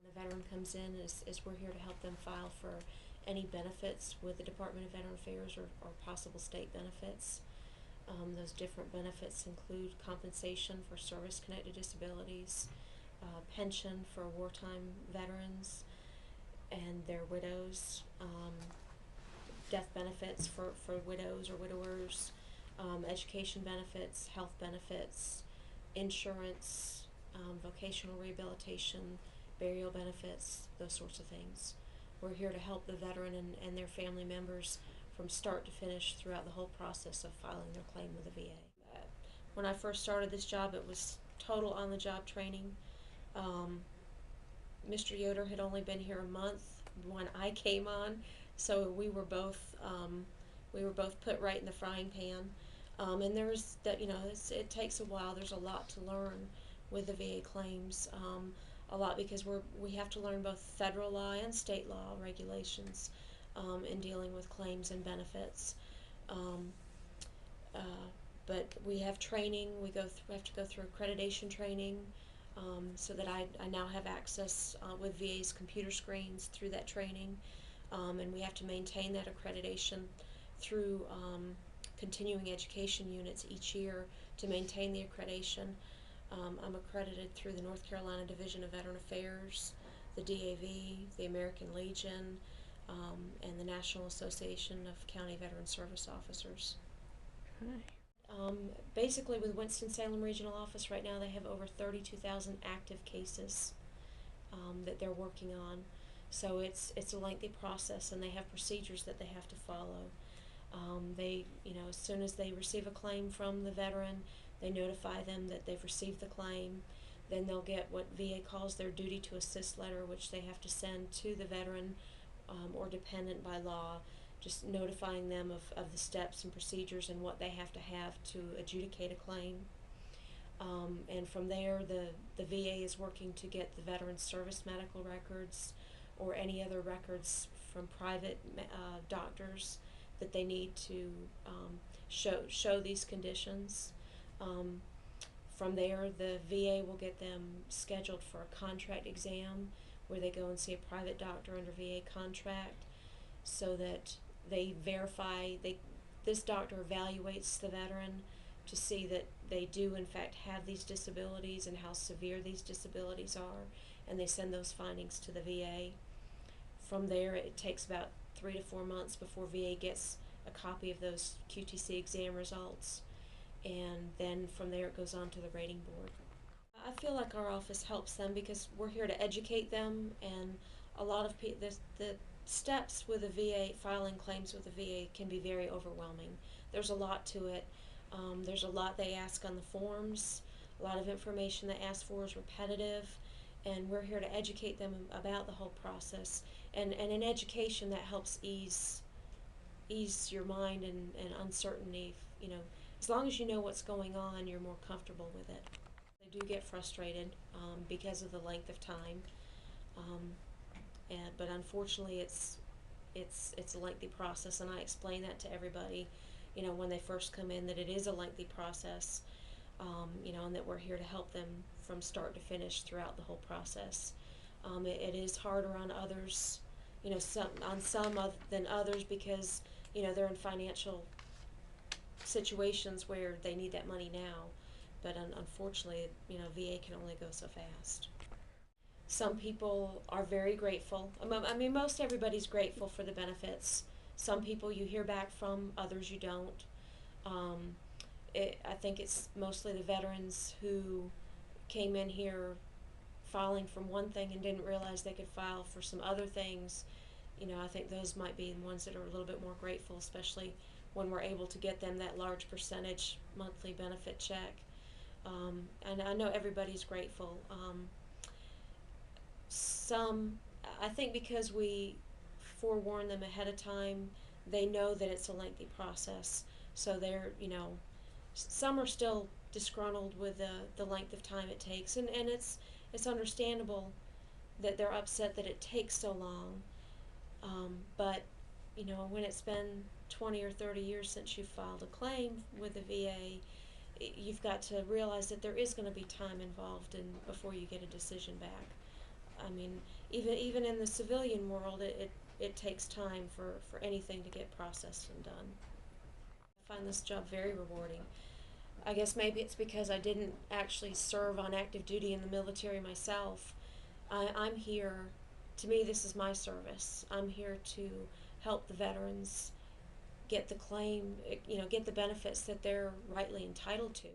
A veteran comes in, is we're here to help them file for any benefits with the Department of Veteran Affairs or possible state benefits. Those different benefits include compensation for service-connected disabilities, pension for wartime veterans and their widows, death benefits for widows or widowers, education benefits, health benefits, insurance, vocational rehabilitation, burial benefits, those sorts of things. We're here to help the veteran and their family members from start to finish throughout the whole process of filing their claim with the VA. When I first started this job, it was total on-the-job training. Mr. Yoder had only been here a month when I came on, so we were both put right in the frying pan. And there's that, it takes a while. There's a lot to learn with the VA claims. A lot because we have to learn both federal law and state law regulations in dealing with claims and benefits. Um, uh, but we have training. We have to go through accreditation training so that I now have access with VA's computer screens through that training, and we have to maintain that accreditation through continuing education units each year to maintain the accreditation. I'm accredited through the North Carolina Division of Veteran Affairs, the DAV, the American Legion, and the National Association of County Veteran Service Officers. Okay. Basically, with Winston-Salem Regional Office right now, they have over 32,000 active cases that they're working on. So it's a lengthy process, and they have procedures that they have to follow. As soon as they receive a claim from the veteran, they notify them that they've received the claim. Then they'll get what VA calls their duty to assist letter, which they have to send to the veteran or dependent by law, just notifying them of the steps and procedures and what they have to adjudicate a claim. And from there, the VA is working to get the veteran's service medical records or any other records from private doctors that they need to show these conditions. From there, the VA will get them scheduled for a contract exam where they go and see a private doctor under VA contract so that they verify, this doctor evaluates the veteran to see that they do in fact have these disabilities and how severe these disabilities are, and they send those findings to the VA. From there, it takes about 3 to 4 months before VA gets a copy of those QTC exam results, and then from there it goes on to the rating board. I feel like our office helps them because we're here to educate them, and a lot of the steps with the VA, filing claims with the VA, can be very overwhelming. There's a lot to it. There's a lot they ask on the forms. A lot of information they ask for is repetitive, and we're here to educate them about the whole process. And in education, that helps ease your mind and uncertainty. As long as you know what's going on, you're more comfortable with it. They do get frustrated because of the length of time, but unfortunately, it's a lengthy process, and I explain that to everybody. When they first come in, that it is a lengthy process. And that we're here to help them from start to finish throughout the whole process. It is harder on others, some than others because they're in financial situations where they need that money now. But unfortunately, VA can only go so fast. Some people are very grateful. I mean, most everybody's grateful for the benefits. Some people you hear back from, others you don't. Um, I think it's mostly the veterans who came in here filing from one thing and didn't realize they could file for some other things. I think those might be the ones that are a little bit more grateful, especially when we're able to get them that large percentage monthly benefit check. And I know everybody's grateful. I think because we forewarn them ahead of time, they know that it's a lengthy process. So some are still disgruntled with the length of time it takes, and it's understandable that they're upset that it takes so long. But when it's been 20 or 30 years since you filed a claim with the VA, you've got to realize that there is going to be time involved before you get a decision back. I mean, even in the civilian world, it takes time for anything to get processed and done. I find this job very rewarding. I guess maybe it's because I didn't actually serve on active duty in the military myself. I'm here, to me, this is my service. I'm here to help the veterans get the claim, get the benefits that they're rightly entitled to.